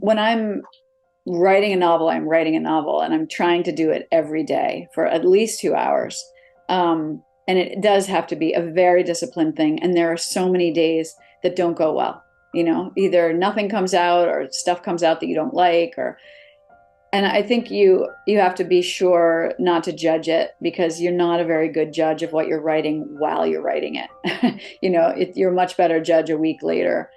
when I'm writing a novel, I'm writing a novel and I'm trying to do it every day for at least 2 hours. And it does have to be a very disciplined thing. And there are so many days that don't go well. Either nothing comes out or stuff comes out that you don't like, and I think you have to be sure not to judge it because you're not a very good judge of what you're writing while you're writing it. You're a much better judge a week later.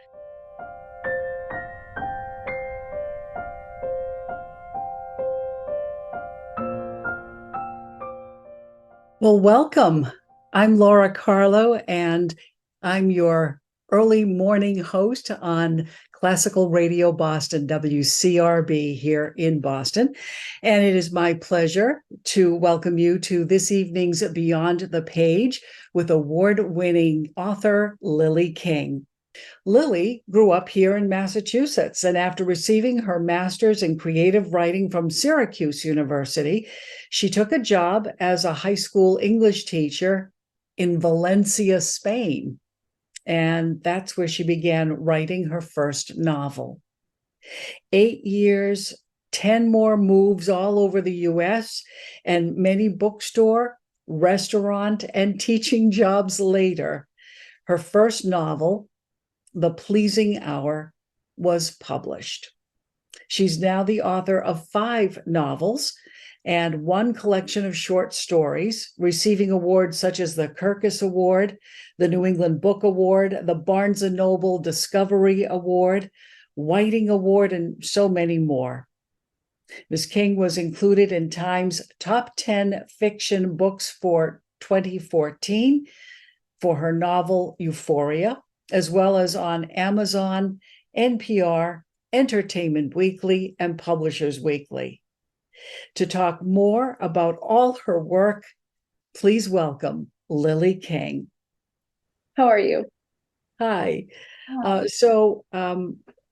Well, welcome. I'm Laura Carlo, and I'm your early morning host on Classical Radio Boston, WCRB here in Boston. And it is my pleasure to welcome you to this evening's Beyond the Page with award-winning author Lily King. Lily grew up here in Massachusetts, and after receiving her master's in creative writing from Syracuse University, she took a job as a high school English teacher in Valencia, Spain. And that's where she began writing her first novel. 8 years, 10 more moves all over the US, and many bookstore, restaurant, and teaching jobs later. Her first novel, The Pleasing Hour, was published. She's now the author of 5 novels and 1 collection of short stories, receiving awards such as the Kirkus Award, the New England Book Award, the Barnes & Noble Discovery Award, Whiting Award, and so many more. Ms. King was included in Time's Top 10 Fiction Books for 2014 for her novel Euphoria, as well as on Amazon, NPR, Entertainment Weekly, and Publishers Weekly. To talk more about all her work, please welcome Lily King. How are you? Hi.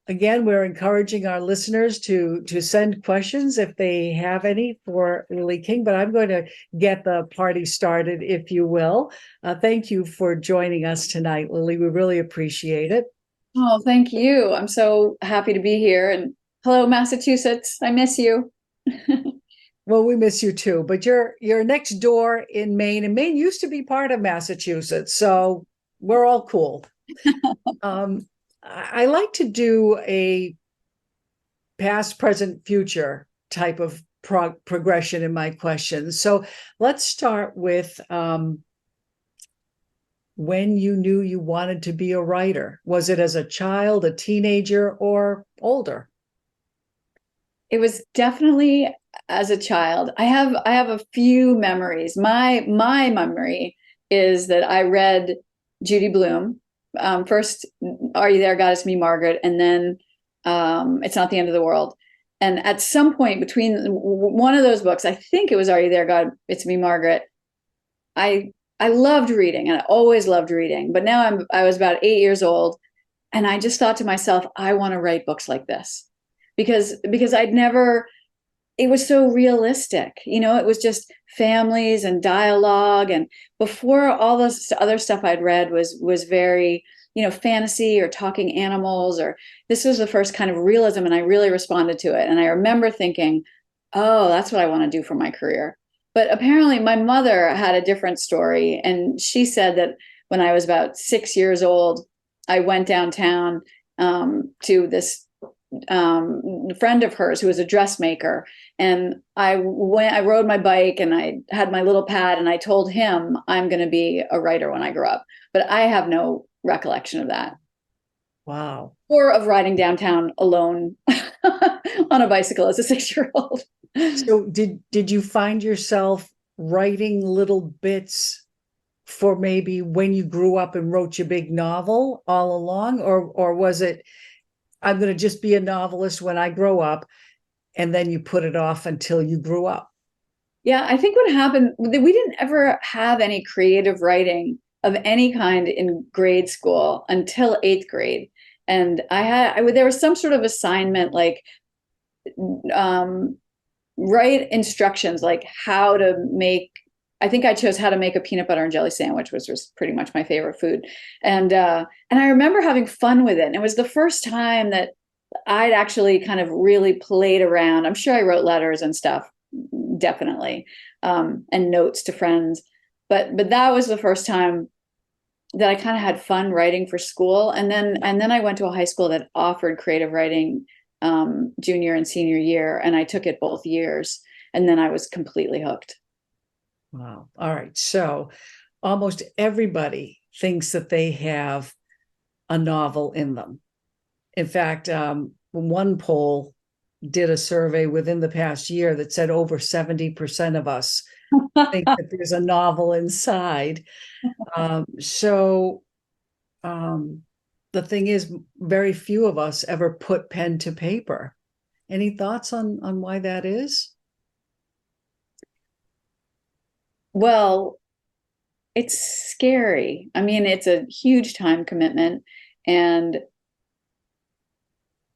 Again, we're encouraging our listeners to send questions if they have any for Lily King, but I'm going to get the party started, if you will. Thank you for joining us tonight, Lily. We really appreciate it. Oh, thank you. I'm so happy to be here. And hello, Massachusetts. I miss you. Well, we miss you too, but you're next door in Maine, and Maine used to be part of Massachusetts, so we're all cool. I like to do a past, present, future type of progression in my questions. So let's start with when you knew you wanted to be a writer. Was it as a child, a teenager, or older? It was definitely as a child. I have a few memories. My memory is that I read Judy Blume. First, Are You There, God, It's Me, Margaret, and then It's Not the End of the World. And at some point between one of those books, I think it was Are You There, God, It's Me, Margaret. I loved reading, and I always loved reading. But now I was about 8 years old, and I just thought to myself, I want to write books like this because I'd never. It was so realistic, it was just families and dialogue. And before, all this other stuff I'd read was very, fantasy or talking animals, or this was the first kind of realism, and I really responded to it. And I remember thinking, oh, that's what I want to do for my career. But apparently my mother had a different story, and she said that when I was about 6 years old, I went downtown to this friend of hers who was a dressmaker, and I rode my bike and I had my little pad, and I told him I'm going to be a writer when I grow up. But I have no recollection of that. Wow. Or of riding downtown alone on a bicycle as a 6-year-old. So did you find yourself writing little bits for maybe when you grew up and wrote your big novel all along, or was it I'm going to just be a novelist when I grow up, and then you put it off until you grew up? Yeah, I think what happened, we didn't ever have any creative writing of any kind in grade school until 8th grade. And there was some sort of assignment, like um, write instructions, like how to make, I think I chose how to make a peanut butter and jelly sandwich, which was pretty much my favorite food. And I remember having fun with it. And it was the first time that I'd actually kind of really played around. I'm sure I wrote letters and stuff, definitely, and notes to friends. But that was the first time that I kind of had fun writing for school. And then I went to a high school that offered creative writing junior and senior year, and I took it both years. And then I was completely hooked. Wow. All right. So almost everybody thinks that they have a novel in them. In fact, one poll did a survey within the past year that said over 70% of us think that there's a novel inside. So the thing is, very few of us ever put pen to paper. Any thoughts on why that is? Well, it's scary. I mean, it's a huge time commitment. And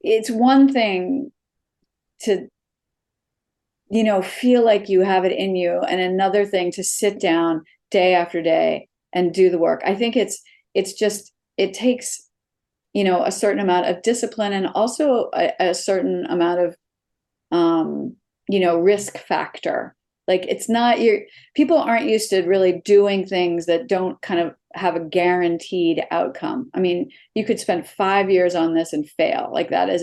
it's one thing to, feel like you have it in you, and another thing to sit down day after day and do the work. I think it's just, it takes, a certain amount of discipline, and also a certain amount of, risk factor. Like, it's not your people aren't used to really doing things that don't kind of have a guaranteed outcome. I mean, you could spend 5 years on this and fail. Like, that is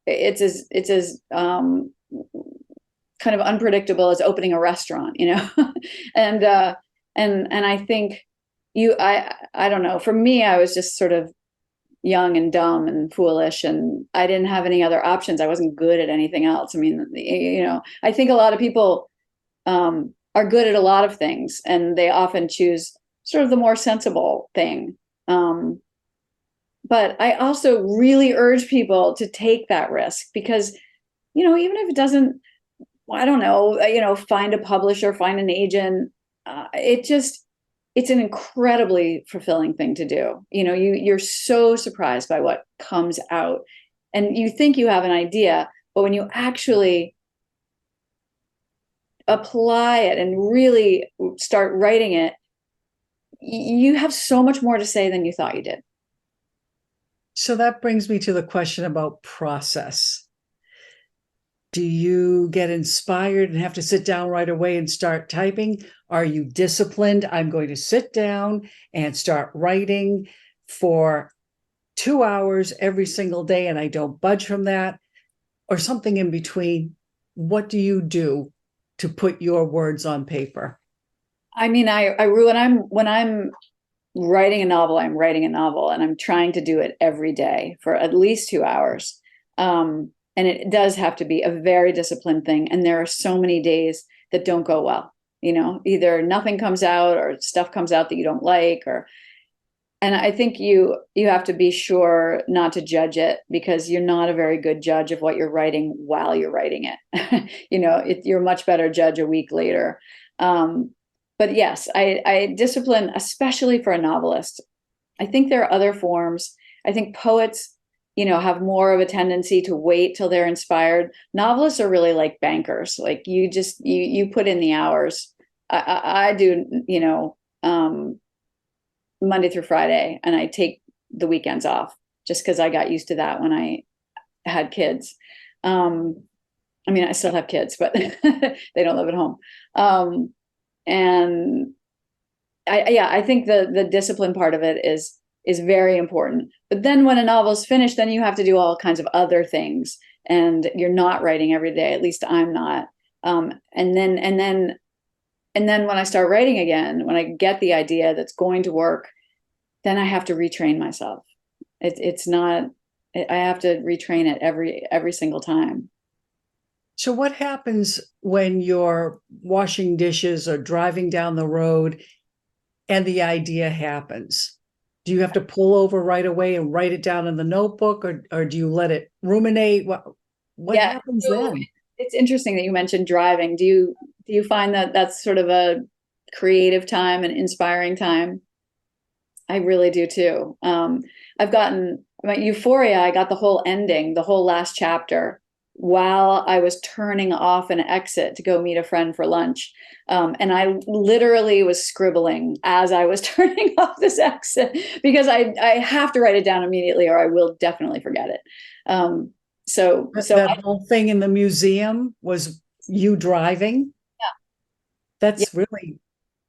it's as kind of unpredictable as opening a restaurant, and I think I don't know. For me, I was just sort of young and dumb and foolish, and I didn't have any other options. I wasn't good at anything else. I mean, I think a lot of people are good at a lot of things, and they often choose sort of the more sensible thing. But I also really urge people to take that risk, because, even if it doesn't, I don't know, find a publisher, find an agent, it's an incredibly fulfilling thing to do. You're so surprised by what comes out, and you think you have an idea, but when you actually apply it and really start writing it, you have so much more to say than you thought you did. So that brings me to the question about process. Do you get inspired and have to sit down right away and start typing? Are you disciplined? I'm going to sit down and start writing for 2 hours every single day, and I don't budge from that, or something in between. What do you do to put your words on paper? I mean, when I'm writing a novel, I'm writing a novel, and I'm trying to do it every day for at least 2 hours. And it does have to be a very disciplined thing. And there are so many days that don't go well. Either nothing comes out, or stuff comes out that you don't like, and I think you have to be sure not to judge it, because you're not a very good judge of what you're writing while you're writing it. You're a much better judge a week later. But yes, I discipline, especially for a novelist. I think there are other forms. I think poets, have more of a tendency to wait till they're inspired. Novelists are really like bankers. Like, you put in the hours. I do, Monday through Friday, and I take the weekends off, just because I got used to that when I had kids. I mean, I still have kids, but they don't live at home. And I think the discipline part of it is very important. But then when a novel's finished, then you have to do all kinds of other things, and you're not writing every day. At least I'm not. And then when I start writing again, when I get the idea that's going to work, then I have to retrain myself. It's not. I have to retrain it every single time. So what happens when you're washing dishes or driving down the road and the idea happens? Do you have to pull over right away and write it down in the notebook, or do you let it ruminate? What Yeah, happens so then? it's interesting that you mentioned driving. Do you find that that's sort of a creative time and inspiring time? I really do too. I've gotten my Euphoria. I got the whole ending, the whole last chapter, while I was turning off an exit to go meet a friend for lunch. And I literally was scribbling as I was turning off this exit because I have to write it down immediately or I will definitely forget it. That whole thing in the museum was you driving. Yeah.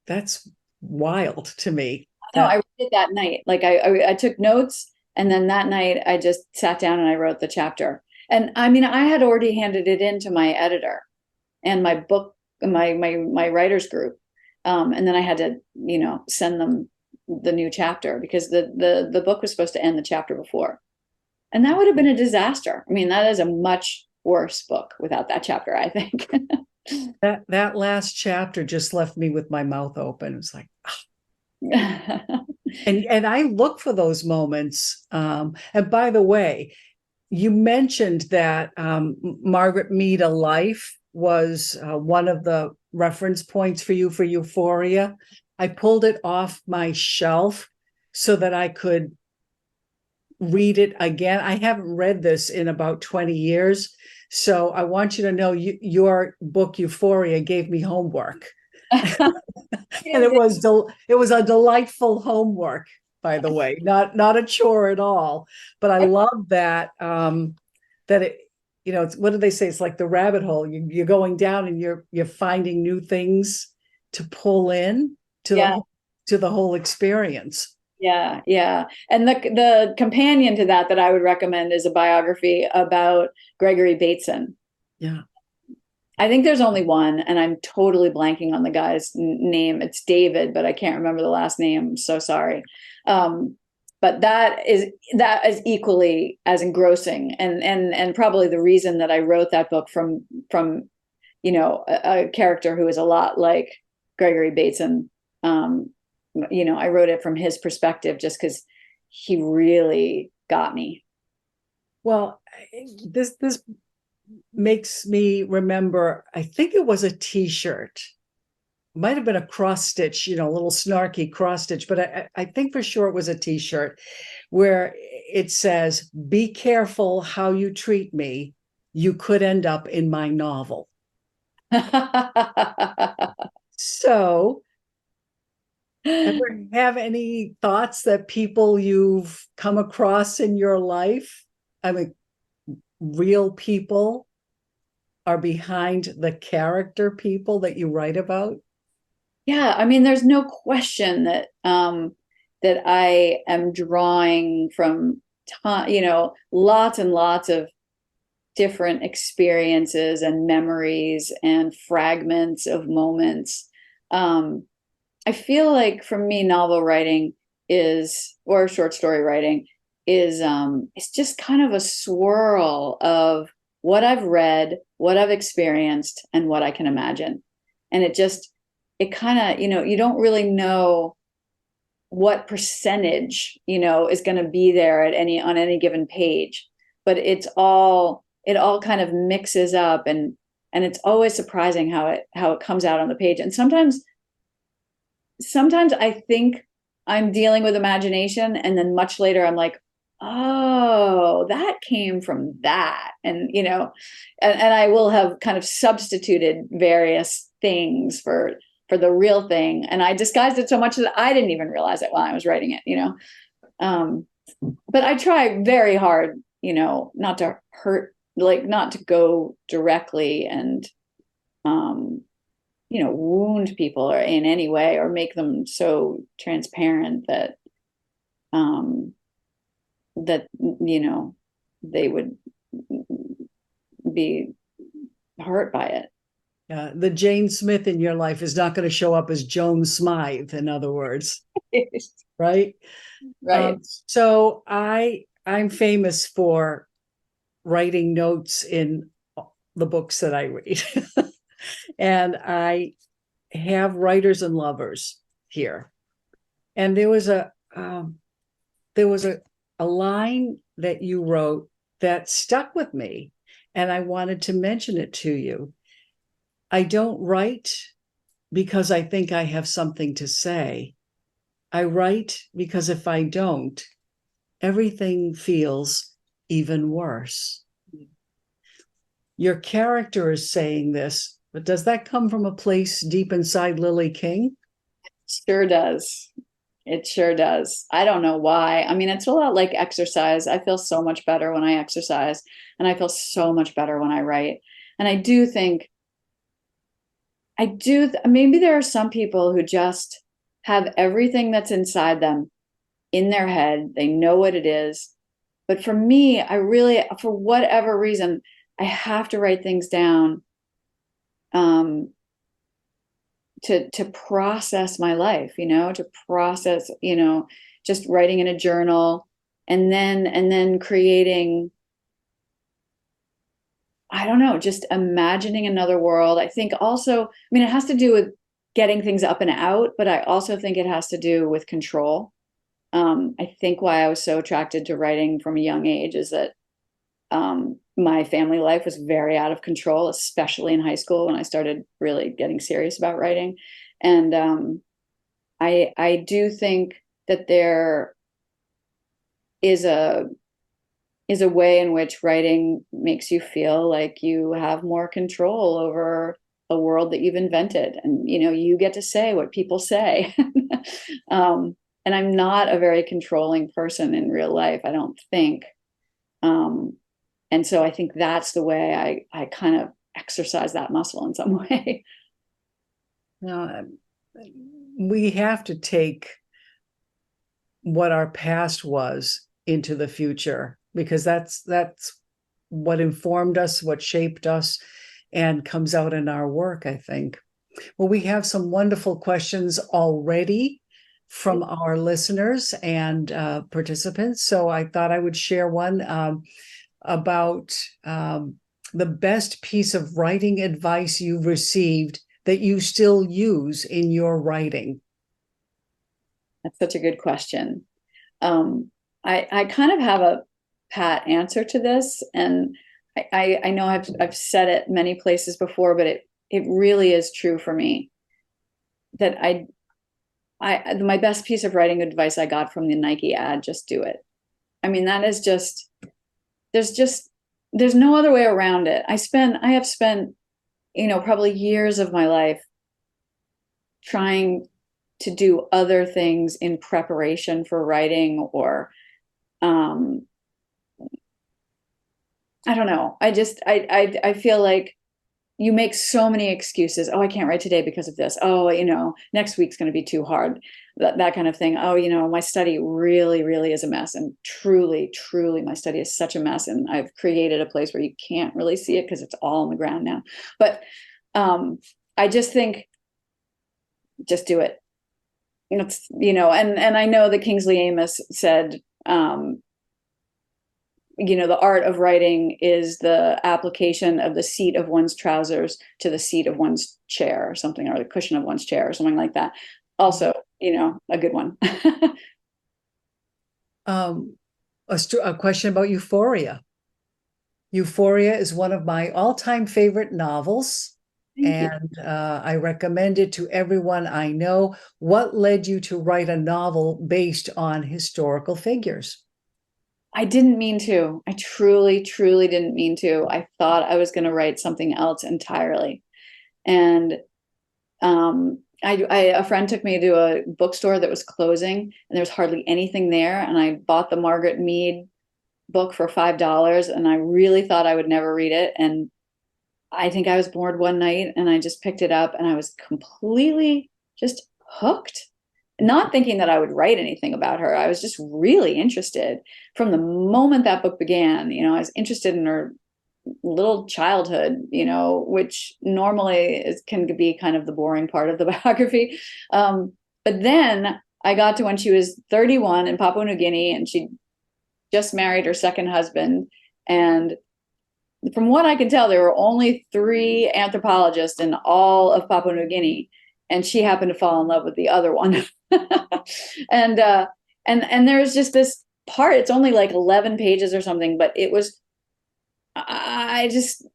That's wild to me. No, I read it that night. Like I took notes, and then that night I just sat down and I wrote the chapter. And I mean, I had already handed it in to my editor and my book, my writers group, and then I had to, send them the new chapter because the book was supposed to end the chapter before, and that would have been a disaster. I mean, that is a much worse book without that chapter, I think. That last chapter just left me with my mouth open. It was like, and I look for those moments. And by the way, you mentioned that Margaret Mead, A Life was one of the reference points for you for Euphoria. I pulled it off my shelf so that I could read it again. I haven't read this in about 20 years. So I want you to know your book, Euphoria, gave me homework. And it was a delightful homework, by the way, not a chore at all. But I love that that it, it's, what do they say? It's like the rabbit hole. You're going down and you're finding new things to pull in to the whole experience. Yeah. And the companion to that I would recommend is a biography about Gregory Bateson. Yeah. I think there's only one, and I'm totally blanking on the guy's name. It's David, but I can't remember the last name. I'm so sorry. But that is equally as engrossing, and probably the reason that I wrote that book from a character who is a lot like Gregory Bateson. I wrote it from his perspective just because he really got me. Well, this makes me remember, I think it was a t-shirt. Might have been a cross stitch, a little snarky cross stitch, but I think for sure it was a t-shirt where it says, "Be careful how you treat me. You could end up in my novel." So, ever have any thoughts that people you've come across in your life, I mean, real people, are behind the character people that you write about? Yeah, I mean, there's no question that I am drawing from lots and lots of different experiences and memories and fragments of moments. I feel like for me, novel writing or short story writing is it's just kind of a swirl of what I've read, what I've experienced, and what I can imagine. And it kind of, you don't really know what percentage, is going to be there on any given page, but it all kind of mixes up, and it's always surprising how it comes out on the page. And sometimes I think I'm dealing with imagination, and then much later I'm like, oh, that came from that. And, and I will have kind of substituted various things for the real thing. And I disguised it so much that I didn't even realize it while I was writing it, but I try very hard, not to hurt, like not to go directly and, wound people or in any way, or make them so transparent that, they would be hurt by it. The Jane Smith in your life is not going to show up as Joan Smythe, in other words. Right? Right. So I'm famous for writing notes in the books that I read. And I have writers and lovers here. And there was a line that you wrote that stuck with me, and I wanted to mention it to you. "I don't write because I think I have something to say. I write because if I don't, everything feels even worse." Your character is saying this, but does that come from a place deep inside Lily King? Sure does. It sure does. I don't know why. I mean, it's a lot like exercise. I feel so much better when I exercise, and I feel so much better when I write. And I do think, maybe there are some people who just have everything that's inside them in their head. They know what it is. But for me, I really, for whatever reason, I have to write things down, um, to process my life, to process, just writing in a journal, and then creating, I don't know, just imagining another world. I think also, I mean, it has to do with getting things up and out, but I also think it has to do with control. I think why I was so attracted to writing from a young age is that, my family life was very out of control, especially in high school when I started really getting serious about writing. And I do think that there is a way in which writing makes you feel like you have more control over a world that you've invented, and you get to say what people say. And I'm not a very controlling person in real life, I don't think. And so I think that's the way I kind of exercise that muscle in some way. Now, we have to take what our past was into the future, because that's what informed us, what shaped us, and comes out in our work, I think. Well, we have some wonderful questions already from our listeners and participants. So I thought I would share one about the best piece of writing advice you've received that you still use in your writing. That's such a good question. I kind of have a pat answer to this, and I know I've said it many places before, but it really is true for me that my best piece of writing advice I got from the Nike ad, just do it. I mean, that is there's no other way around it. I have spent, probably years of my life trying to do other things in preparation for writing, or I don't know. I feel like you make so many excuses. Oh, I can't write today because of this. Oh, next week's going to be too hard. That kind of thing. Oh, my study really, really is a mess. And truly, truly, my study is such a mess. And I've created a place where you can't really see it because it's all on the ground now. But I just think, just do it. And I know that Kingsley Amis said, the art of writing is the application of the seat of one's trousers to the seat of one's chair, or something, or the cushion of one's chair, or something like that. Also, a good one. A question about Euphoria. Euphoria is one of my all-time favorite novels, and I recommend it to everyone I know. What led you to write a novel based on historical figures? I didn't mean to. I truly, truly didn't mean to. I thought I was going to write something else entirely. And a friend took me to a bookstore that was closing, and there was hardly anything there. And I bought the Margaret Mead book for $5, and I really thought I would never read it. And I think I was bored one night, and I just picked it up, and I was completely just hooked. Not thinking that I would write anything about her. I was just really interested from the moment that book began. I was interested in her little childhood, which normally can be kind of the boring part of the biography. But then I got to when she was 31 in Papua New Guinea, and she just married her second husband. And from what I can tell, there were only 3 anthropologists in all of Papua New Guinea, and she happened to fall in love with the other one. and there's just this part. It's only like 11 pages or something, but it was. I just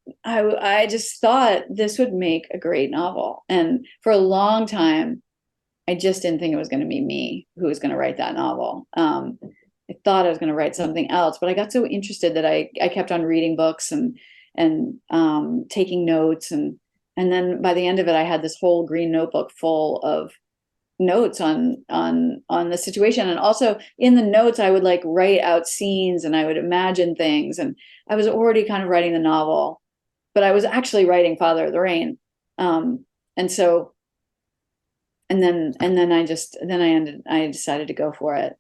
thought this would make a great novel, and for a long time, I just didn't think it was going to be me who was going to write that novel. I thought I was going to write something else, but I got so interested that I kept on reading books, and and taking notes. And then by the end of it, I had this whole green notebook full of notes on the situation. And also in the notes, I would like write out scenes and I would imagine things. And I was already kind of writing the novel, but I was actually writing Father of the Rain. And so, and then I decided to go for it.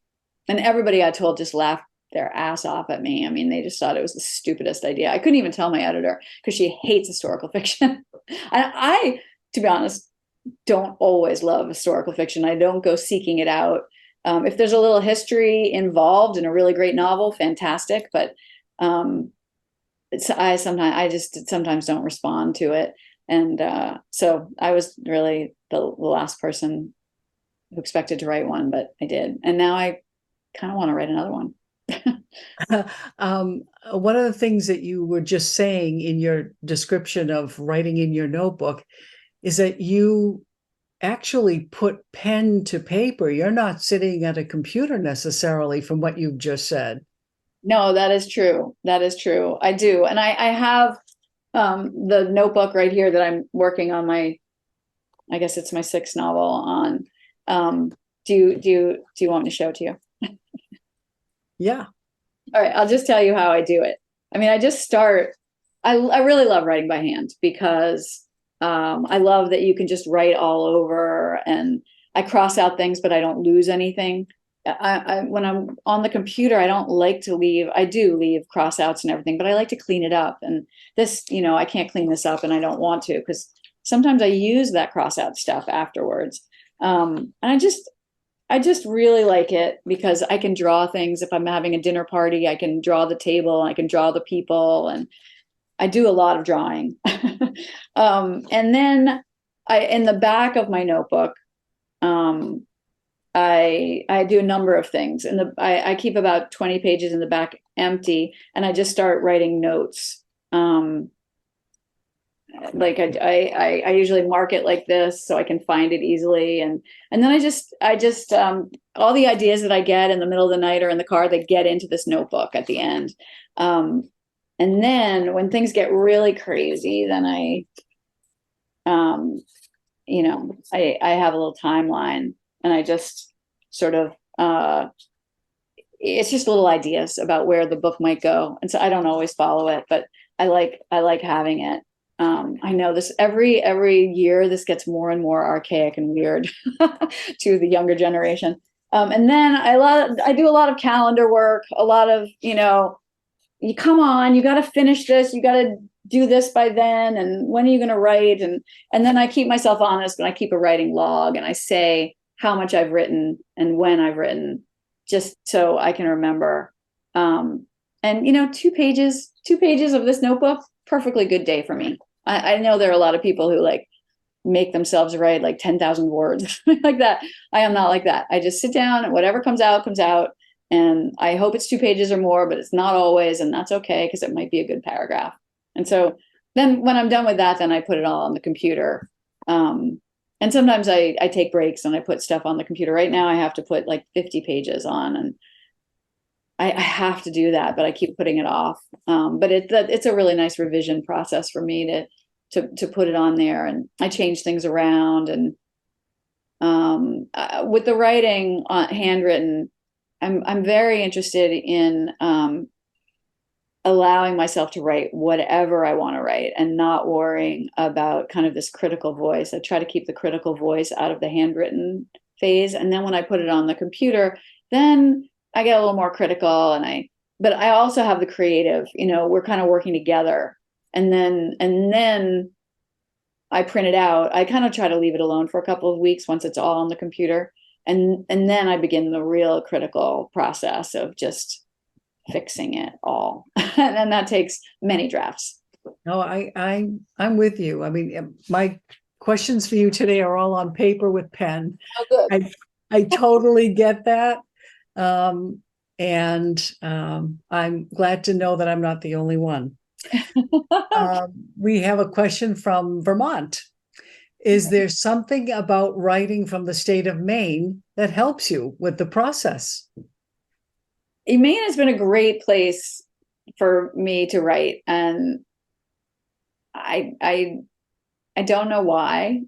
And everybody I told just laughed their ass off at me. I mean, they just thought it was the stupidest idea. I couldn't even tell my editor because she hates historical fiction. I, to be honest, don't always love historical fiction. I don't go seeking it out. If there's a little history involved in a really great novel, fantastic. But I sometimes don't respond to it. And so I was really the last person who expected to write one, but I did. And now I kind of want to write another one. One of the things that you were just saying in your description of writing in your notebook is that you actually put pen to paper. You're not sitting at a computer necessarily, from what you've just said. No, that is true. That is true. I do. And I have the notebook right here that I'm working on I guess it's my sixth novel on. Do you want me to show it to you? Yeah. All right, I'll just tell you how I do it. I mean, I just start. I really love writing by hand because I love that you can just write all over, and I cross out things, but I don't lose anything. When I'm on the computer, I don't like to leave. I do leave crossouts and everything, but I like to clean it up. And this, I can't clean this up, and I don't want to because sometimes I use that crossout stuff afterwards. And I just really like it because I can draw things. If I'm having a dinner party, I can draw the table, I can draw the people, and I do a lot of drawing. And then in the back of my notebook, I do a number of things. And I keep about 20 pages in the back empty, and I just start writing notes. Like I usually mark it like this so I can find it easily, and then I just all the ideas that I get in the middle of the night or in the car, they get into this notebook at the end. And then when things get really crazy, then I have a little timeline, and I just sort of it's just little ideas about where the book might go, and so I don't always follow it, but I like having it. I know this every year this gets more and more archaic and weird to the younger generation. And then I do a lot of calendar work, a lot of, you come on, you got to finish this, you got to do this by then, and when are you going to write? And then I keep myself honest, and I keep a writing log, and I say how much I've written and when I've written, just so I can remember. And 2 pages of this notebook, perfectly good day for me. I know there are a lot of people who like make themselves write like 10,000 words like that. I am not like that. I just sit down, and whatever comes out, comes out. And I hope it's 2 pages or more, but it's not always. And that's okay, because it might be a good paragraph. And so then when I'm done with that, then I put it all on the computer. And sometimes I take breaks and I put stuff on the computer. Right now I have to put like 50 pages on, and I have to do that, but I keep putting it off. But it's a really nice revision process for me to put it on there, and I change things around. And with the writing handwritten, I'm very interested in allowing myself to write whatever I want to write and not worrying about kind of this critical voice. I try to keep the critical voice out of the handwritten phase, and then when I put it on the computer, then I get a little more critical, but I also have the creative, we're kind of working together. And then I print it out. I kind of try to leave it alone for a couple of weeks once it's all on the computer. And then I begin the real critical process of just fixing it all. And then that takes many drafts. No, I'm with you. I mean, my questions for you today are all on paper with pen. Oh, good. I totally get that. I'm glad to know that I'm not the only one. We have a question from Vermont. Is there something about writing from the state of Maine that helps you with the process? Maine has been a great place for me to write. And I don't know why.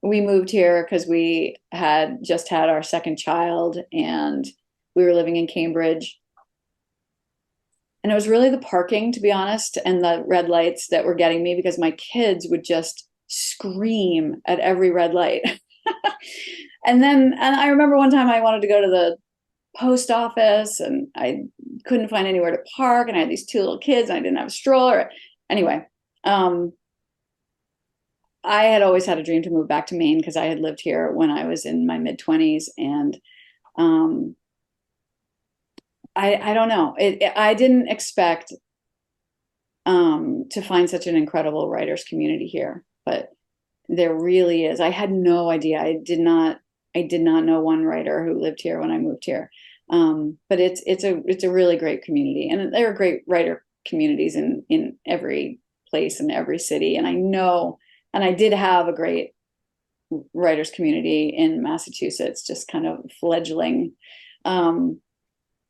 We moved here because we had just had our second child, and we were living in Cambridge. And it was really the parking, to be honest, and the red lights that were getting me, because my kids would just scream at every red light. And I remember one time I wanted to go to the post office and I couldn't find anywhere to park, and I had these two little kids and I didn't have a stroller. Anyway, um, I had always had a dream to move back to Maine because I had lived here when I was in my mid-20s. And um, I don't know. I didn't expect to find such an incredible writers community here, but there really is. I had no idea. I did not know one writer who lived here when I moved here. But it's a really great community, and there are great writer communities in every place in every city. And I know, and I did have a great writers community in Massachusetts, just kind of fledgling. Um,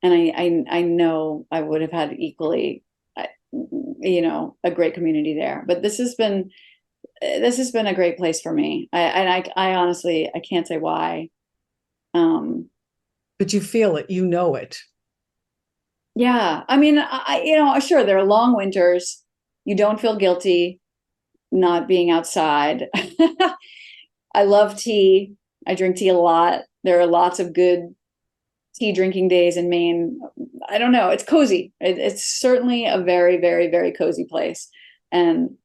and I know I would have had equally, a great community there. But this has been a great place for me. I honestly, I can't say why. Um, But you feel it, you know it. yeah, I mean, sure, there are long winters. You don't feel guilty not being outside. I love tea. I drink tea a lot. There are lots of good tea drinking days in Maine. I don't know. It's cozy. It's certainly a very, very, very cozy place. And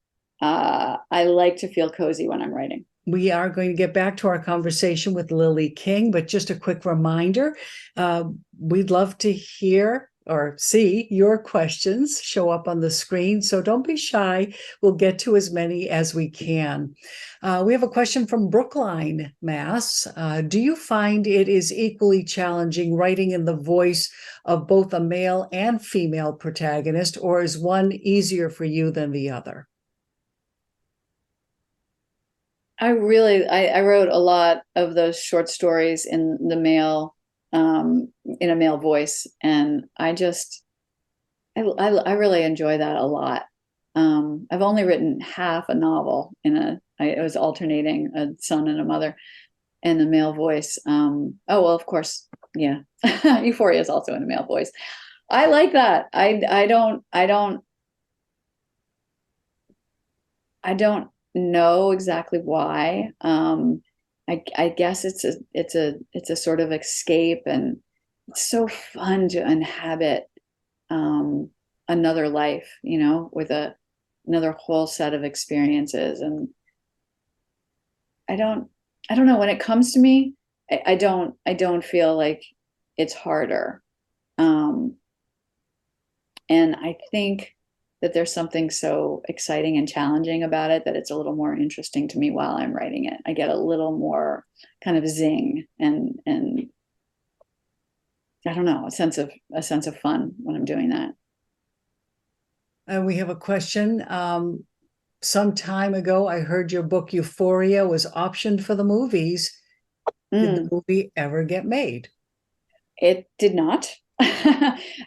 I like to feel cozy when I'm writing. We are going to get back to our conversation with Lily King, but just a quick reminder, we'd love to hear or see your questions show up on the screen. So don't be shy. We'll get to as many as we can. We have a question from Brookline, Mass. Do you find it is equally challenging writing in the voice of both a male and female protagonist, or is one easier for you than the other? I wrote a lot of those short stories in the male, in a male voice. And I really enjoy that a lot. I've only written half a novel I was alternating a son and a mother in the male voice. Oh, well, of course. Yeah. Euphoria is also in a male voice. I like that. I don't know exactly why. I guess it's a sort of escape, and it's so fun to inhabit um, another life, with another whole set of experiences. And I don't I don't know, when it comes to me, I don't feel like it's harder. Um, and I think that there's something so exciting and challenging about it that it's a little more interesting to me while I'm writing it. I get a little more kind of zing and I don't know, a sense of fun when I'm doing that. And we have a question. Some time ago, I heard your book Euphoria was optioned for the movies. Did the Mm, movie ever get made? it did not.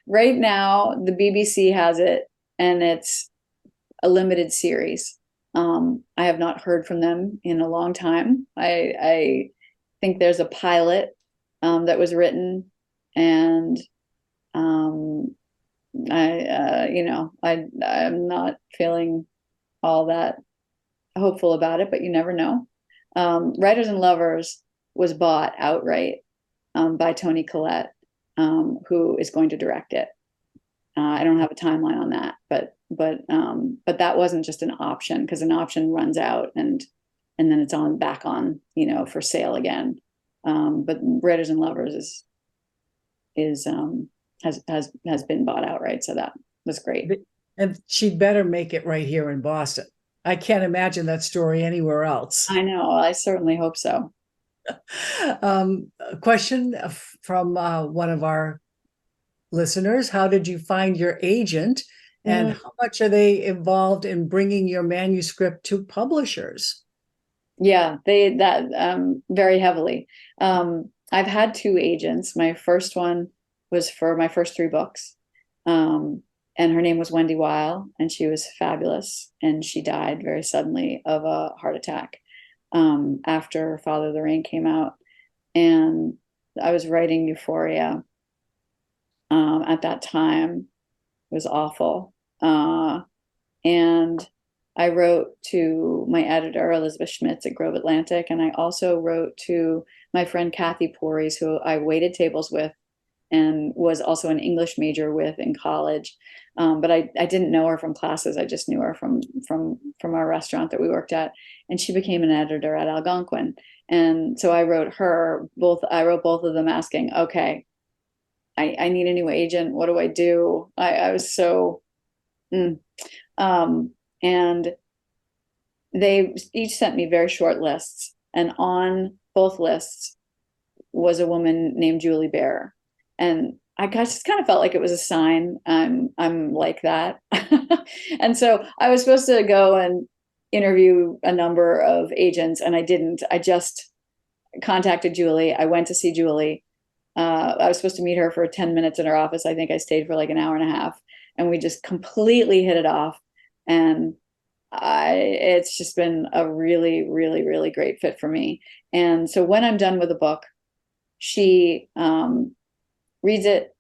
Right now, the BBC has it, and it's a limited series. I have not heard from them in a long time. I think there's a pilot that was written, and um, I'm not feeling all that hopeful about it, but you never know. Writers and Lovers was bought outright by Tony Collette, who is going to direct it. I don't have a timeline on that, but that wasn't just an option, because an option runs out and then it's back on, for sale again. But Writers and Lovers is has been bought outright, so that was great. And she'd better make it right here in Boston. I can't imagine that story anywhere else. I know. I certainly hope so. A question from one of our listeners. How did you find your agent, and Mm, how much are they involved in bringing your manuscript to publishers? yeah, they that very heavily. I've had two agents. My first one was for my first three books. Um, and her name was Wendy Weil, and she was fabulous. And she died very suddenly of a heart attack after Father of the Rain came out. And I was writing Euphoria at that time. It was awful. And I wrote to my editor, Elizabeth Schmitz at Grove Atlantic, and I also wrote to my friend Kathy Porries, who I waited tables with and was also an English major with in college. But I didn't know her from classes. I just knew her from our restaurant that we worked at, and she became an editor at Algonquin. And so I wrote her both. I wrote both of them asking, okay, I need a new agent. What do I do? I was so, and they each sent me very short lists, and on both lists was a woman named Julie Bear. And I just kind of felt like it was a sign I'm like that. And so I was supposed to go and interview a number of agents, and I didn't. I just contacted Julie. I went to see Julie. I was supposed to meet her for 10 minutes in her office. I think I stayed for like an hour and a half, and we just completely hit it off. And it's just been a really, really, really great fit for me. And so when I'm done with a book, she reads it,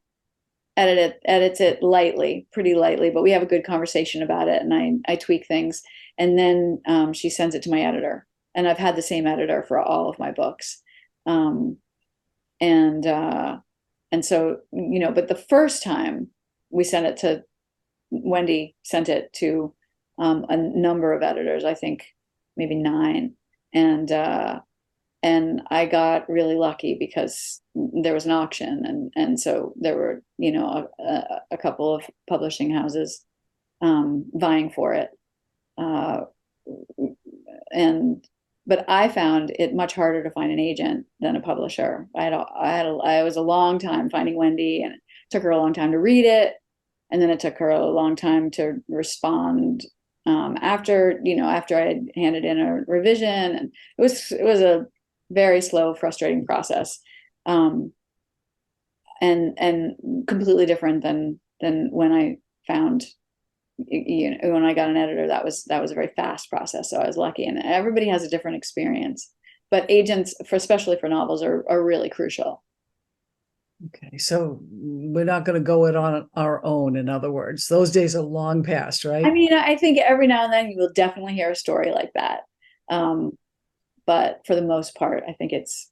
edits it lightly, pretty lightly, but we have a good conversation about it, and I tweak things, and then she sends it to my editor. And I've had the same editor for all of my books. And so, but the first time we sent it to, Wendy sent it to a number of editors, I think maybe 9. And I got really lucky because there was an auction, and so there were, a couple of publishing houses vying for it. But I found it much harder to find an agent than a publisher. I was a long time finding Wendy, and it took her a long time to read it, and then it took her a long time to respond after I had handed in a revision, and it was a very slow, frustrating process, and completely different than when I found, when I got an editor. That was a very fast process. So I was lucky, and everybody has a different experience. But agents, especially for novels, are really crucial. Okay, so we're not going to go it on our own. In other words, those days are long past, right? I mean, I think every now and then you will definitely hear a story like that. But for the most part, I think it's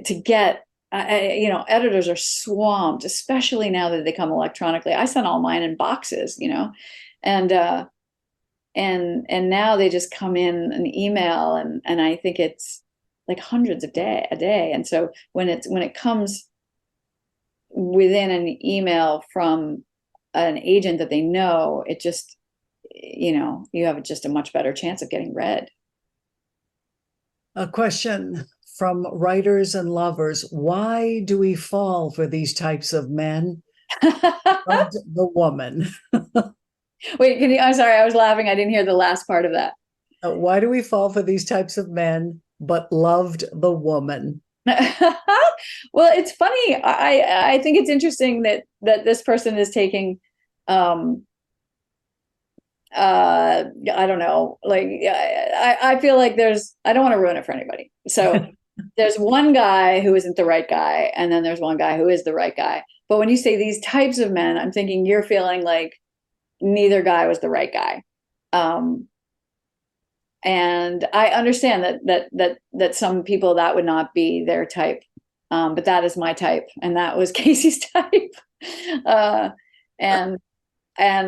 to get, editors are swamped, especially now that they come electronically. I sent all mine in boxes, and now they just come in an email, and I think it's like hundreds a day. And so when it comes within an email from an agent that they know, it just, you have just a much better chance of getting read. A question from writers and lovers: why do we fall for these types of men? Loved the woman. Wait, I'm sorry, I was laughing. I didn't hear the last part of that. Why do we fall for these types of men, but loved the woman? Well, it's funny. I think it's interesting that this person is taking, I don't know, like I feel like I don't want to ruin it for anybody. So there's one guy who isn't the right guy, and then there's one guy who is the right guy. But when you say these types of men, I'm thinking you're feeling like neither guy was the right guy. And I understand that some people, that would not be their type. But that is my type, and that was Casey's type. And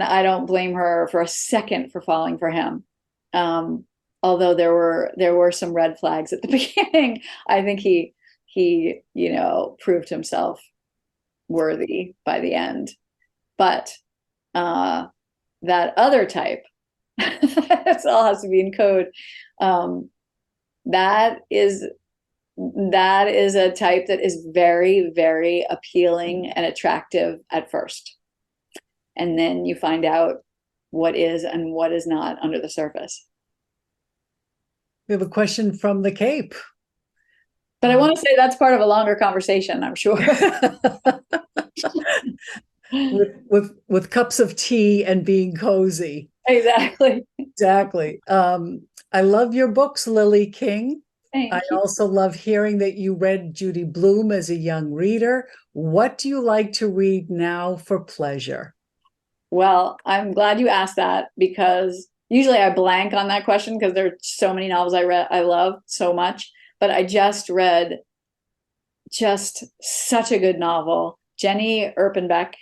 I don't blame her for a second for falling for him. Although there were some red flags at the beginning. I think he proved himself worthy by the end. But that other type, that all has to be in code. That is a type that is very, very appealing and attractive at first. And then you find out what is and what is not under the surface. We have a question from the Cape. But I want to say that's part of a longer conversation, I'm sure. with cups of tea and being cozy. Exactly. Exactly. I love your books, Lily King. I Thank you. also love hearing that you read Judy Blume as a young reader. What do you like to read now for pleasure? Well, I'm glad you asked that because usually I blank on that question because there are so many novels I love so much. But I just read just such a good novel. Jenny Erpenbeck,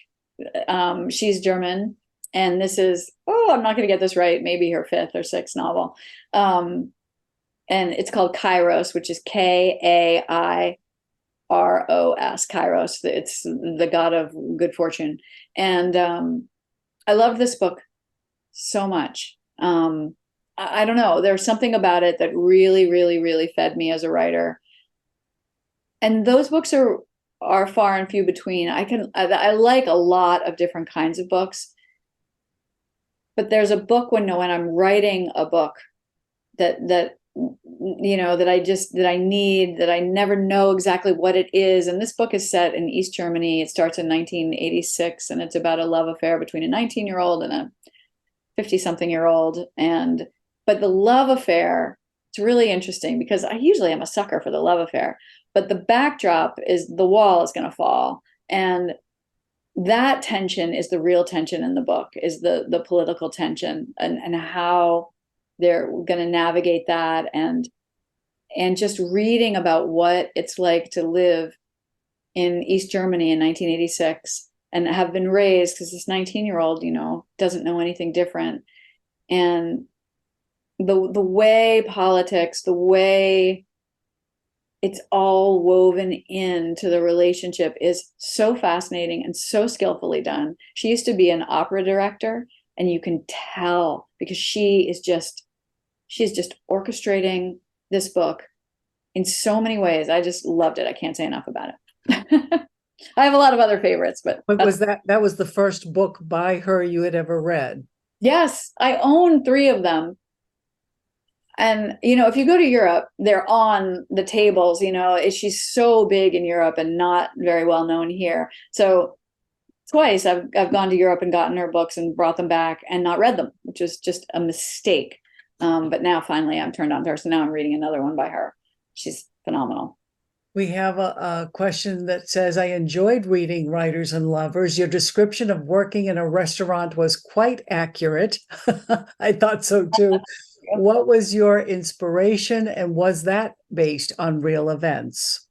she's German, and this is, oh, I'm not going to get this right, maybe her fifth or sixth novel. And it's called Kairos, which is Kairos, Kairos. It's the god of good fortune. And I loved this book so much. I don't know. There's something about it that really, really, really fed me as a writer. And those books are far and few between. I like a lot of different kinds of books, but there's a book when I'm writing a book that that I need, that I never know exactly what it is. And this book is set in East Germany. It starts in 1986, and it's about a love affair between a 19-year-old and a 50-something-year-old. But the love affair, it's really interesting because I usually am a sucker for the love affair, but the backdrop is the wall is going to fall. And that tension is the real tension in the book, is the political tension, and how they're going to navigate that, and just reading about what it's like to live in East Germany in 1986 and have been raised, because this 19-year-old, doesn't know anything different. And the way politics, the way it's all woven into the relationship is so fascinating and so skillfully done. She used to be an opera director, and you can tell because she's just orchestrating this book in so many ways. I just loved it. I can't say enough about it. I have a lot of other favorites, but But was that was the first book by her you had ever read? yes, I own three of them. And if you go to Europe, they're on the tables. She's so big in Europe and not very well known here. So twice I've gone to Europe and gotten her books and brought them back and not read them, which is just a mistake. But now finally I'm turned on to her. So now I'm reading another one by her. She's phenomenal. We have a question that says, I enjoyed reading Writers and Lovers. Your description of working in a restaurant was quite accurate. I thought so too. What was your inspiration, and was that based on real events?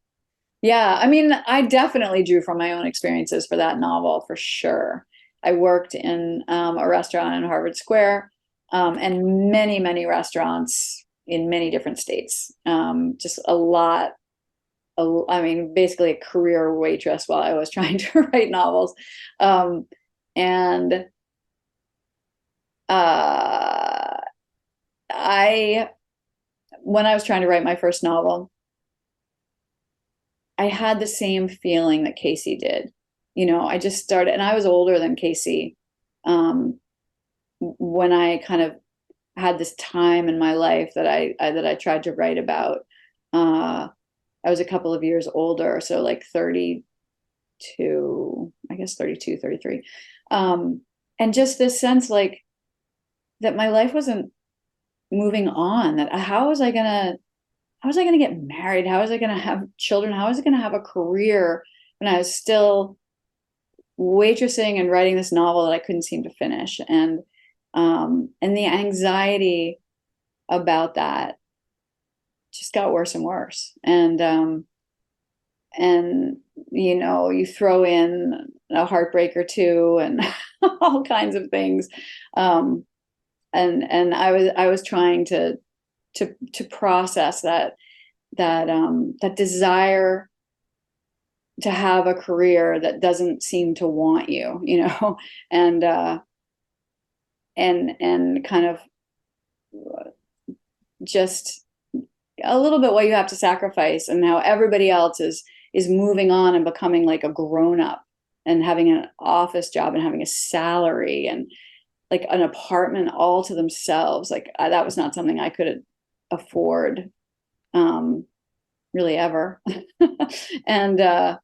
Yeah, I mean, I definitely drew from my own experiences for that novel for sure. I worked in a restaurant in Harvard Square, and many, many restaurants in many different states. Just a lot. I mean, basically a career waitress while I was trying to write novels. And I, when I was trying to write my first novel, I had the same feeling that Casey did. I just started, and I was older than Casey when I kind of had this time in my life that I tried to write about. I was a couple of years older, so like 32, I guess 32, 33. And just this sense like that my life wasn't moving on, that how was I gonna get married? How was I gonna have children? How was I gonna have a career when I was still waitressing and writing this novel that I couldn't seem to finish? And the anxiety about that just got worse and worse. And you throw in a heartbreak or two and all kinds of things. And I was trying to process that desire to have a career that doesn't seem to want you, and and kind of just a little bit what you have to sacrifice, and how everybody else is moving on and becoming like a grown up and having an office job and having a salary and like an apartment all to themselves. Like that was not something I could afford really ever. And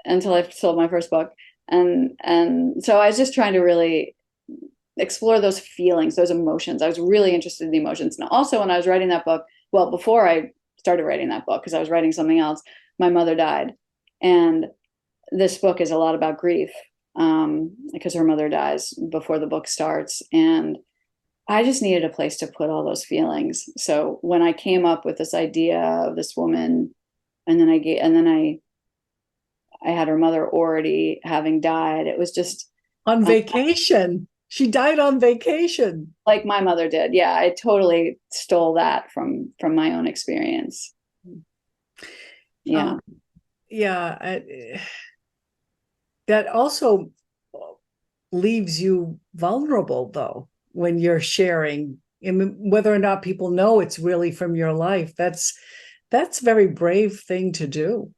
until I sold my first book. And so I was just trying to really explore those feelings, those emotions. I was really interested in the emotions. And also when I was writing that book, well, before I started writing that book, because I was writing something else, my mother died. And this book is a lot about grief, because her mother dies before the book starts. And I just needed a place to put all those feelings. So when I came up with this idea of this woman, and then I had her mother already having died, it was just On vacation. She died on vacation. like my mother did. Yeah, I totally stole that from my own experience. Yeah. Um, yeah, that also leaves you vulnerable, though, when you're sharing. I mean, whether or not people know it's really from your life, that's a very brave thing to do.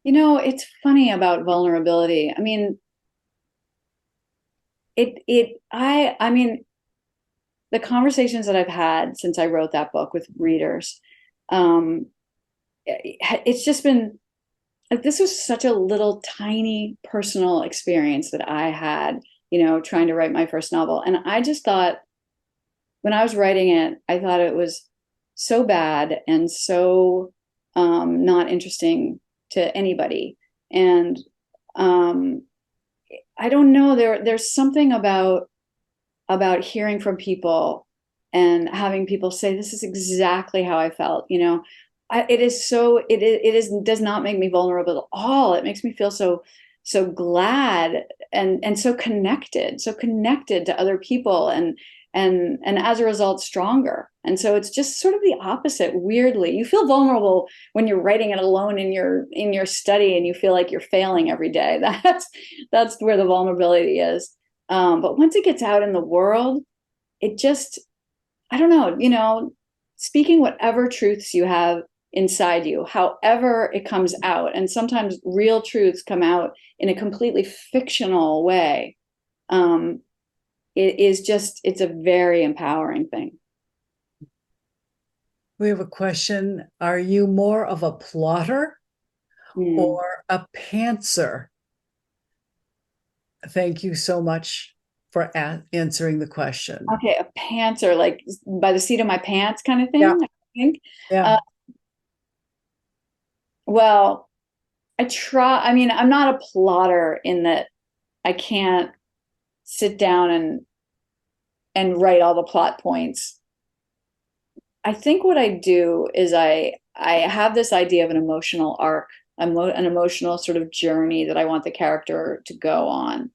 It's funny about vulnerability. I mean, I mean, the conversations that I've had since I wrote that book with readers, um, it's just been like, this was such a little tiny personal experience that I had, trying to write my first novel. And I just thought, when I was writing it, I thought it was so bad and so not interesting to anybody. And um, I don't know, there's something about hearing from people and having people say, this is exactly how I felt. It is so, it is does not make me vulnerable at all. It makes me feel so glad and so connected to other people, and as a result stronger. And so it's just sort of the opposite. Weirdly, you feel vulnerable when you're writing it alone in your study, and you feel like you're failing every day. That's where the vulnerability is. But once it gets out in the world, it just, I don't know, speaking whatever truths you have inside you, however it comes out. And sometimes real truths come out in a completely fictional way. It's a very empowering thing. We have a question. Are you more of a plotter Mm. or a pantser? Thank you so much for answering the question. Okay, a pantser, like by the seat of my pants kind of Yeah, thing, I think. yeah. Uh, well, I mean, I'm not a plotter in that I can't sit down and write all the plot points. I think what I do is I have this idea of an emotional arc, an emotional sort of journey that I want the character to go on.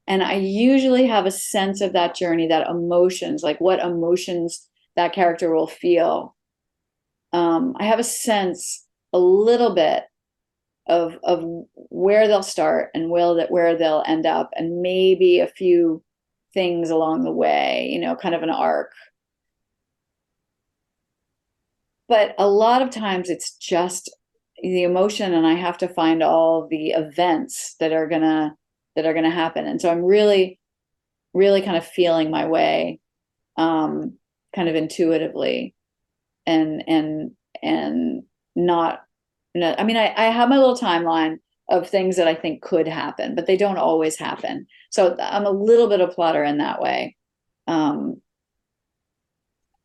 And I usually have a sense of that journey, that emotions, like what emotions that character will feel. I have a sense, a little bit of where they'll start and where they'll end up, and maybe a few things along the way, kind of an arc. But a lot of times it's just the emotion, and I have to find all the events that are gonna happen. And so I'm really, really kind of feeling my way, kind of intuitively, and not, I mean, I have my little timeline of things that I think could happen, but they don't always happen. So I'm a little bit of plotter in that way. Um,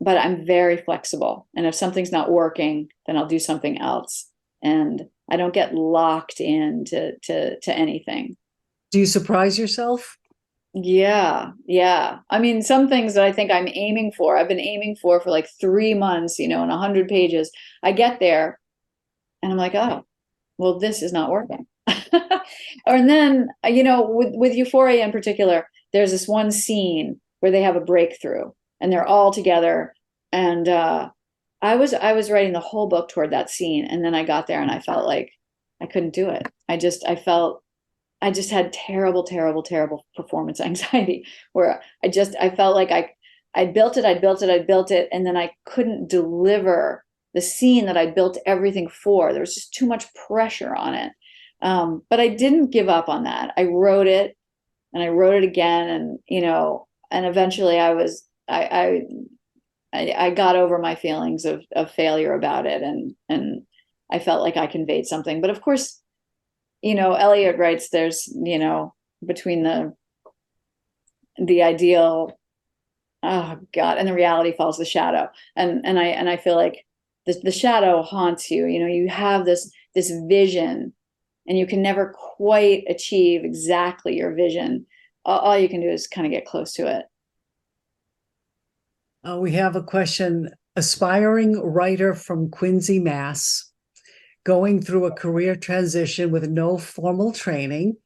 but I'm very flexible. And if something's not working, then I'll do something else. And I don't get locked into to anything. Do you surprise yourself? Yeah, yeah. I mean, some things that I think I'm aiming for, I've been aiming for like 3 months, and 100 pages. I get there and I'm like, oh, well, this is not working. And then, with Euphoria in particular, there's this one scene where they have a breakthrough and they're all together. And I was writing the whole book toward that scene, and then I got there and I felt like I couldn't do it. I just had terrible, terrible, terrible performance anxiety, where I felt like I built it, and then I couldn't deliver the scene that I built everything for. There was just too much pressure on it. But I didn't give up on that. I wrote it, and I wrote it again, and eventually I got over my feelings of failure about it, and I felt like I conveyed something. But of course, Eliot writes, there's between the ideal, oh God, and the reality falls the shadow. And I feel like the shadow haunts you. You know, you have this vision and you can never quite achieve exactly your vision. All you can do is kind of get close to it. We have a question. Aspiring writer from Quincy, Mass, going through a career transition with no formal training.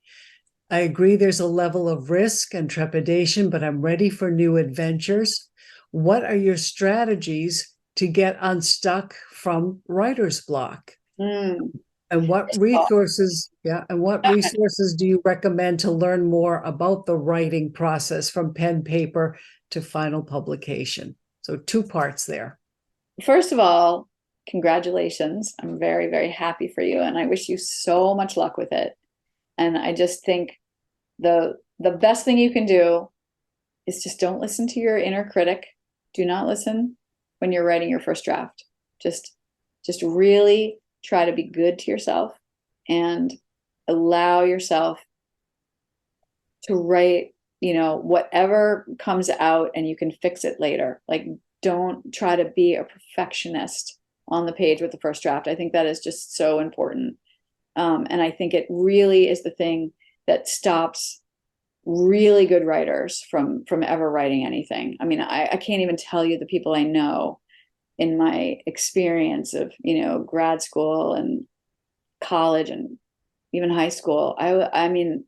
I agree there's a level of risk and trepidation, but I'm ready for new adventures. What are your strategies to get unstuck from writer's block? Mm. And what resources, yeah, and what resources do you recommend to learn more about the writing process from pen paper to final publication? So two parts there. First of all, congratulations. I'm very, very happy for you, and I wish you so much luck with it. And I just think the best thing you can do is just don't listen to your inner critic. Do not listen when you're writing your first draft. Just just really try to be good to yourself and allow yourself to write, you know, whatever comes out and you can fix it later. Like, don't try to be a perfectionist on the page with the first draft. I think that is just so important. And I think it really is the thing that stops really good writers from ever writing anything. I mean, I can't even tell you the people I know in my experience of, you know, grad school and college and even high school. I mean,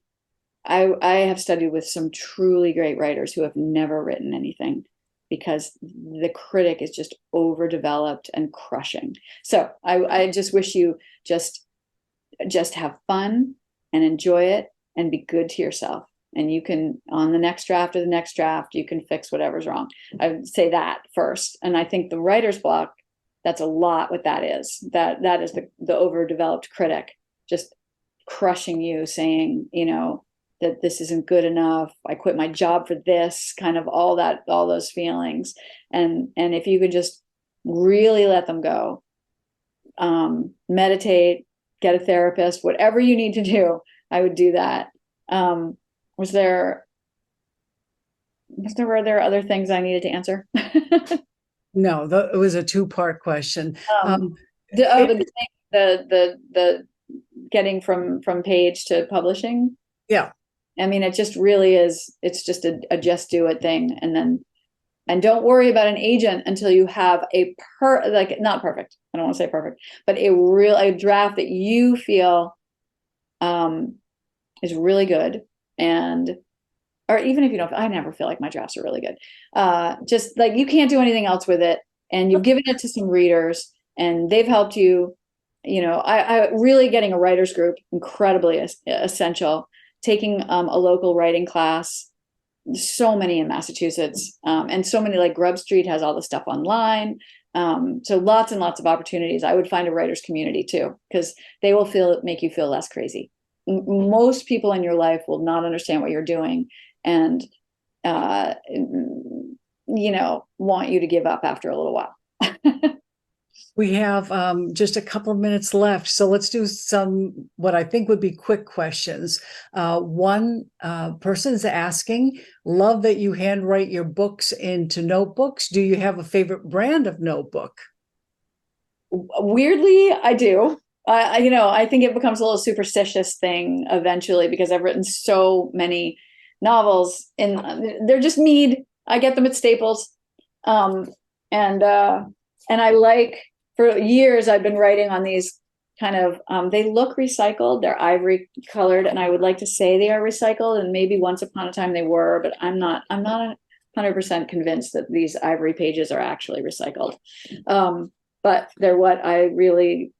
I have studied with some truly great writers who have never written anything because the critic is just overdeveloped and crushing. So I just wish you just have fun and enjoy it and be good to yourself. And you can, on the next draft or the next draft, you can fix whatever's wrong. I would say that first. And I think the writer's block, that's a lot what that is. That is the overdeveloped critic just crushing you, saying, you know, that this isn't good enough. I quit my job for this, kind of all those feelings. And if you could just really let them go, meditate, get a therapist, whatever you need to do, I would do that. Were there other things I needed to answer? No, it was a two-part question. Um, the getting from page to publishing. Yeah. I mean, it just really is. It's just a just do it thing, and don't worry about an agent until you have like, not perfect. I don't want to say perfect, but a draft that you feel is really good, and or even if you don't, I never feel like my drafts are really good. Just like you can't do anything else with it, and you've given it to some readers, and they've helped you. You know, I really getting a writers group incredibly essential. Taking a local writing class, so many in Massachusetts, and so many, like Grub Street has all the stuff online. So lots and lots of opportunities. I would find a writers community too, because they will make you feel less crazy. Most people in your life will not understand what you're doing and you know, want you to give up after a little while. We have just a couple of minutes left, so let's do some what I think would be quick questions. One person's asking, love that you handwrite your books into notebooks. Do you have a favorite brand of notebook? Weirdly, I do. You know, I think it becomes a little superstitious thing eventually because I've written so many novels and they're just mead. I get them at Staples. Um, and I like, for years I've been writing on these kind of they look recycled, they're ivory colored, and I would like to say they are recycled, and maybe once upon a time they were, but I'm not 100% convinced that these ivory pages are actually recycled. But they're what I really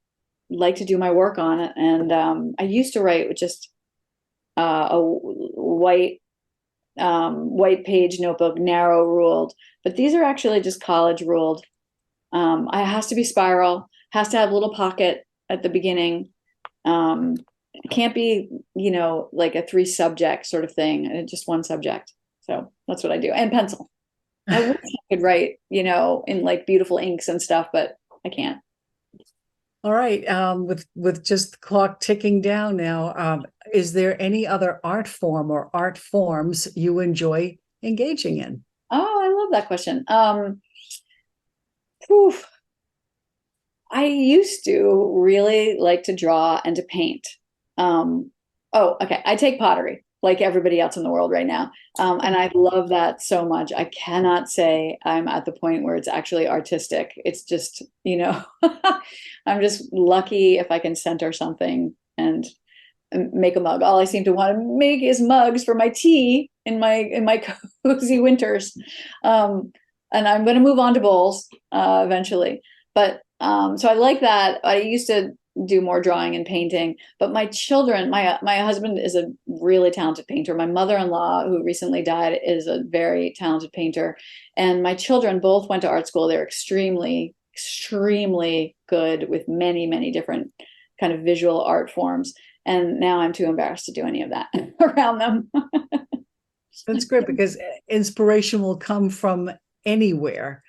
like to do my work on. And I used to write with just a white page notebook, narrow ruled, but these are actually just college ruled. It has to be spiral, has to have a little pocket at the beginning. It can't be, you know, like a 3 subject sort of thing, just one subject. So that's what I do. And pencil. I wish I could write, you know, in like beautiful inks and stuff, but I can't. All right. With just the clock ticking down now, is there any other art form or art forms you enjoy engaging in? Oh, I love that question. Whew. I used to really like to draw and to paint. Oh, okay. I take pottery like everybody else in the world right now. And I love that so much. I cannot say I'm at the point where it's actually artistic. It's just, I'm just lucky if I can center something and make a mug. All I seem to want to make is mugs for my tea in my cozy winters. And I'm going to move on to bowls eventually. But so I like that. I used to do more drawing and painting, but my children, my husband is a really talented painter. My mother-in-law, who recently died, is a very talented painter, and my children both went to art school. They're extremely, extremely good with many, many different kind of visual art forms. And now I'm too embarrassed to do any of that around them. That's great because inspiration will come from anywhere.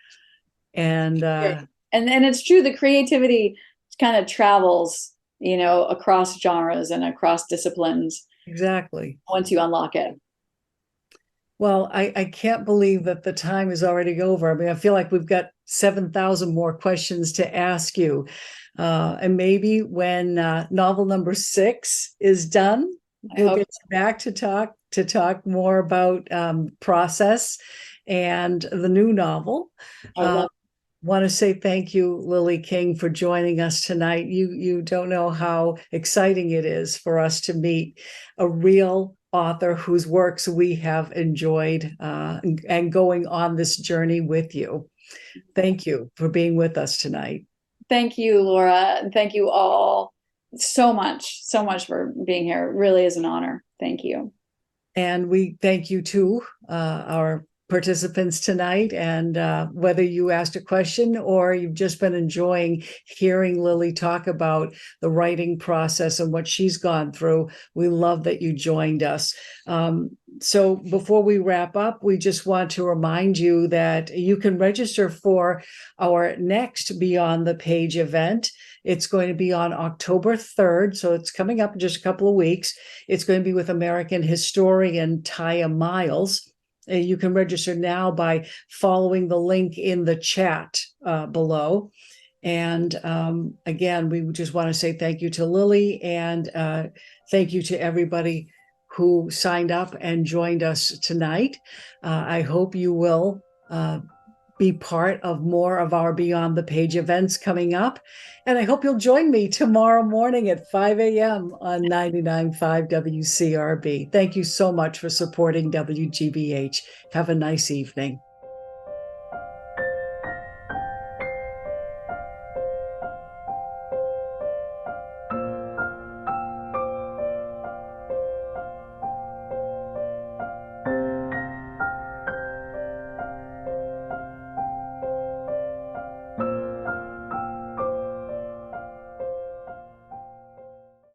And And it's true, the creativity kind of travels, across genres and across disciplines exactly. once you unlock it. Well, I can't believe that the time is already over. I mean, I feel like we've got 7,000 more questions to ask you. And maybe when novel number 6 is done, we'll get back to talk more about process and the new novel. Want to say thank you, Lily King, for joining us tonight. You don't know how exciting it is for us to meet a real author whose works we have enjoyed and going on this journey with you. Thank you for being with us tonight. Thank you, Laura. And thank you all so much for being here. It really is an honor. Thank you. And we thank you too, our participants tonight. And whether you asked a question or you've just been enjoying hearing Lily talk about the writing process and what she's gone through, we love that you joined us. So before we wrap up, we just want to remind you that you can register for our next Beyond the Page event. It's going to be on October 3rd, so it's coming up in just a couple of weeks. It's going to be with American historian Taya Miles. You can register now by following the link in the chat below. And again, we just want to say thank you to Lily and thank you to everybody who signed up and joined us tonight. I hope you will be part of more of our Beyond the Page events coming up. And I hope you'll join me tomorrow morning at 5 a.m. on 99.5 WCRB. Thank you so much for supporting WGBH. Have a nice evening.